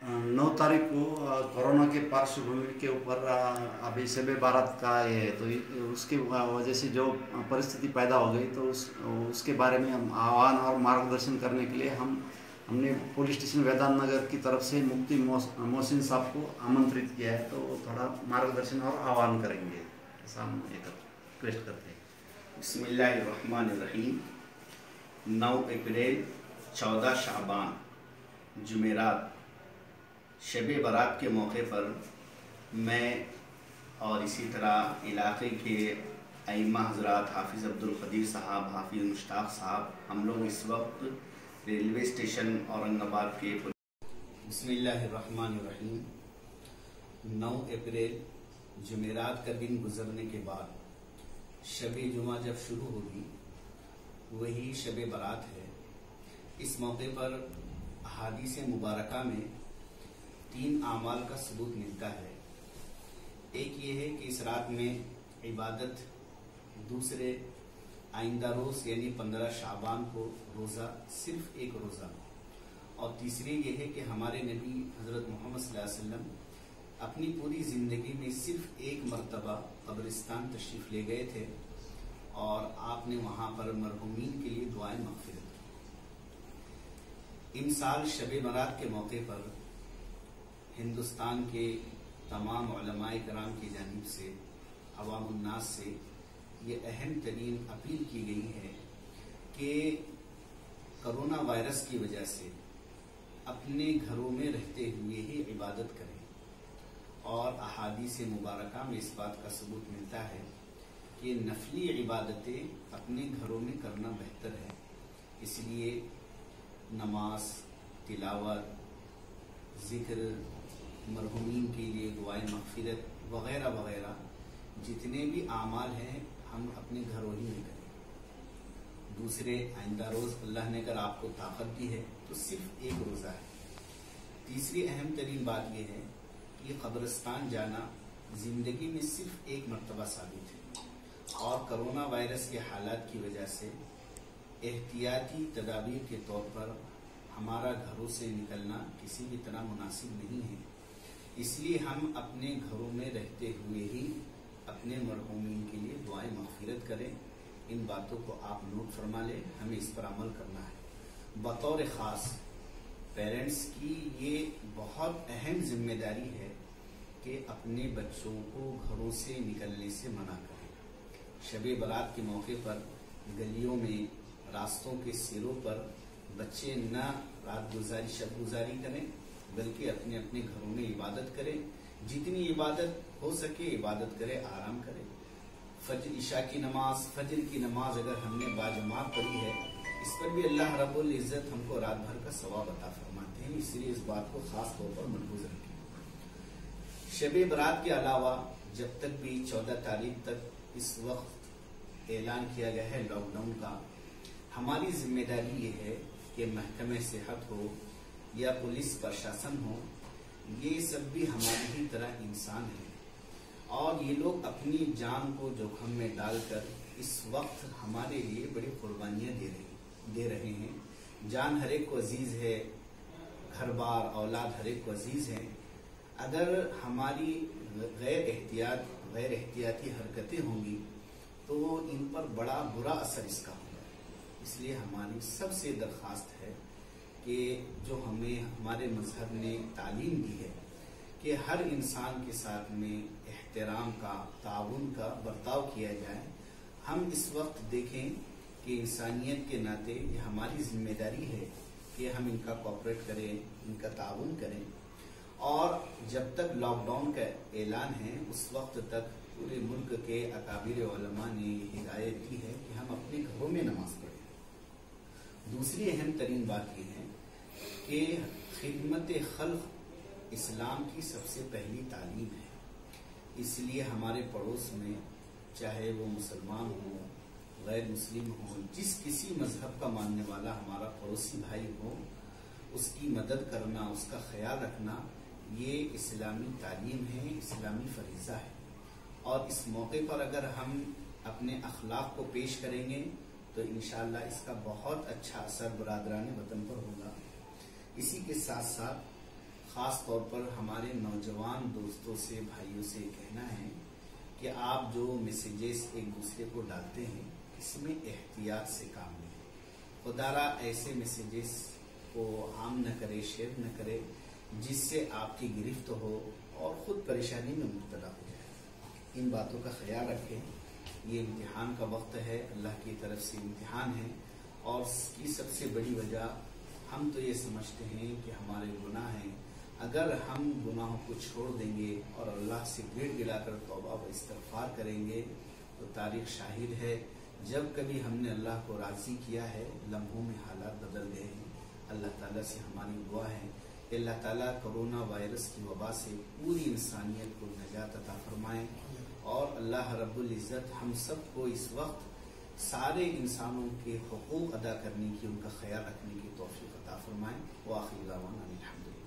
9 तारीख को कोरोना के पार्श्वभूमि के ऊपर अभी शब बारात का ये है, तो उसके वजह से जो परिस्थिति पैदा हो गई, तो उसके बारे में हम आह्वान और मार्गदर्शन करने के लिए हमने पुलिस स्टेशन वैदांत नगर की तरफ से मुफ्ती मोहसिन साहब को आमंत्रित किया है। तो थोड़ा मार्गदर्शन और आह्वान करेंगे, ऐसा हम रिक्वेस्ट करते हैं। बिस्मिल्लाहिर्रहमानिर्रहीम। 9 अप्रैल 14 शाबान जुमेरात शब बारात के मौके पर मैं और इसी तरह इलाके के अइम्मा हज़रात हाफिज़ अब्दुल क़दीर साहब, हाफिज़ मुश्ताक़ साहब, हम लोग इस वक्त रेलवे स्टेशन औरंगाबाद के बिस्मिल्लाहिर्रहमानिर्रहीम 9 अप्रैल जुमेरात का दिन गुजरने के बाद शब जुमा जब शुरू होगी, वही शब बारात है। इस मौके पर अहादीस मुबारका में 3 आमाल का सबूत मिलता है। एक ये है कि इस रात में इबादत, दूसरे आइंदा रोज़ यानी 15 शाबान को रोज़ा, सिर्फ एक रोज़ा, और तीसरी ये है कि हमारे नबी हज़रत मोहम्मद सल्लल्लाहु अलैहि वसल्लम अपनी पूरी ज़िंदगी में सिर्फ एक मरतबा कब्रिस्तान तशरीफ़ ले गए थे और आपने वहाँ पर मरहूमीन के लिए दुआएं मग़फ़िरत की। इन साल शब बारात के मौके पर हिंदुस्तान के तमाम उलमाए कराम की जानिब से अवामुन्नास से ये अहम तरीन अपील की गई है कि कोरोना वायरस की वजह से अपने घरों में रहते हुए ही इबादत करें। और अहादीस मुबारका में इस बात का सबूत मिलता है कि नफली इबादतें अपने घरों में करना बेहतर है। इसलिए नमाज, तिलावत, ज़िक्र, मरहूमीन के लिए दुआए मग़फ़िरत वग़ैरह वग़ैरह जितने भी आमाल हैं हम अपने घरों ही में करें। दूसरे आइंदा रोज़ अल्लाह ने अगर आपको ताकत दी है तो सिर्फ एक रोज़ा है। तीसरी अहम तरीन बात यह है कि कब्रिस्तान जाना ज़िंदगी में सिर्फ एक मरतबा साबित है, और कोरोना वायरस के हालात की वजह से एहतियाती तदाबीर के तौर पर हमारा घरों से निकलना किसी भी तरह मुनासिब नहीं है। इसलिए हम अपने घरों में रहते हुए ही अपने मरहूमीन के लिए दुआएं मग़फ़िरत करें। इन बातों को आप नोट फरमा लें, हमें इस पर अमल करना है। बतौर ख़ास पेरेंट्स की ये बहुत अहम जिम्मेदारी है कि अपने बच्चों को घरों से निकलने से मना करें। शब बारात के मौके पर गलियों में, रास्तों के सिरों पर बच्चे न रात गुजारी, शब गुजारी करें, बल्कि अपने अपने घरों में इबादत करें। जितनी इबादत हो सके इबादत करें, आराम करें। फजर, इशा की नमाज, फजर की नमाज अगर हमने बाजमात पढ़ी है, इस पर भी अल्लाह रब्बुल इज़्ज़त हमको रात भर का सवाब अता फरमाते हैं। इसलिए इस बात को खास तौर पर मलहूज़ रखें। शब बारात के अलावा जब तक भी 14 तारीख तक इस वक्त ऐलान किया गया है लॉकडाउन का, हमारी जिम्मेदारी ये है कि महकमे सेहत हो या पुलिस प्रशासन हो, ये सब भी हमारी ही तरह इंसान है और ये लोग अपनी जान को जोखिम में डालकर इस वक्त हमारे लिए बड़ी कुर्बानियां दे रहे हैं। जान हर एक को अजीज है, घर बार औलाद हर एक को अजीज है। अगर हमारी गैर एहतियाती हरकतें होंगी तो इन पर बड़ा बुरा असर इसका होगा। इसलिए हमारी सबसे दरख्वास्त है कि जो हमें हमारे मजहब ने तालीम दी है कि हर इंसान के साथ में एहतराम का, ताउन का बर्ताव किया जाए। हम इस वक्त देखें कि इंसानियत के नाते ये हमारी जिम्मेदारी है कि हम इनका कोऑपरेट करें, इनका ताउन करें। और जब तक लॉकडाउन का ऐलान है उस वक्त तक पूरे मुल्क के अकाबिर उलमा ने हिदायत दी है कि हम अपने घरों में नमाज पढ़ें। दूसरी अहम तरीन बात यह है कि खिदमत खल्क इस्लाम की सबसे पहली तालीम है। इसलिए हमारे पड़ोस में चाहे वो मुसलमान हो, गैर मुस्लिम हो, जिस किसी मजहब का मानने वाला हमारा पड़ोसी भाई हो, उसकी मदद करना, उसका ख्याल रखना, ये इस्लामी तालीम है, इस्लामी फरीज़ा है। और इस मौके पर अगर हम अपने अखलाक को पेश करेंगे तो इंशाअल्लाह इसका बहुत अच्छा असर बरादरान वतन पर होगा। इसी के साथ साथ خاص طور پر ہمارے نوجوان دوستوں سے بھائیوں سے کہنا ہے کہ آپ جو میسیجز ایک دوسرے کو ڈالتے ہیں اس میں احتیاط سے کام لیں. خدا را ایسے میسیجز کو عام نہ کرے، شیئر نہ کرے جس سے آپ کی گرفت ہو اور خود پریشانی میں مبتلا ہو جائے. ان باتوں کا خیال رکھیں. یہ امتحان کا وقت ہے، اللہ کی طرف سے امتحان ہے، اور اس کی سب سے بڑی وجہ ہم تو یہ سمجھتے ہیں کہ ہمارے گناہ ہیں. اگر ہم گناہوں کو چھوڑ دیں گے اور اللہ سے گڑ گڑا کر توبہ و استغفار کریں گے تو تاریخ شاہد ہے جب کبھی ہم نے اللہ کو راضی کیا ہے لمحوں میں حالات بدل گئے ہیں. اللہ تعالیٰ سے ہماری دعا ہے کہ اللہ تعالیٰ کرونا وائرس کی وبا سے پوری انسانیت کو نجات عطا فرمائیں، اور اللہ رب العزت ہم سب کو اس وقت سارے انسانوں کے حقوق ادا کرنے کی، ان کا خیال رکھنے کی توفیق عطا فرمائیں. وآخر دعوانا الحمدللہ.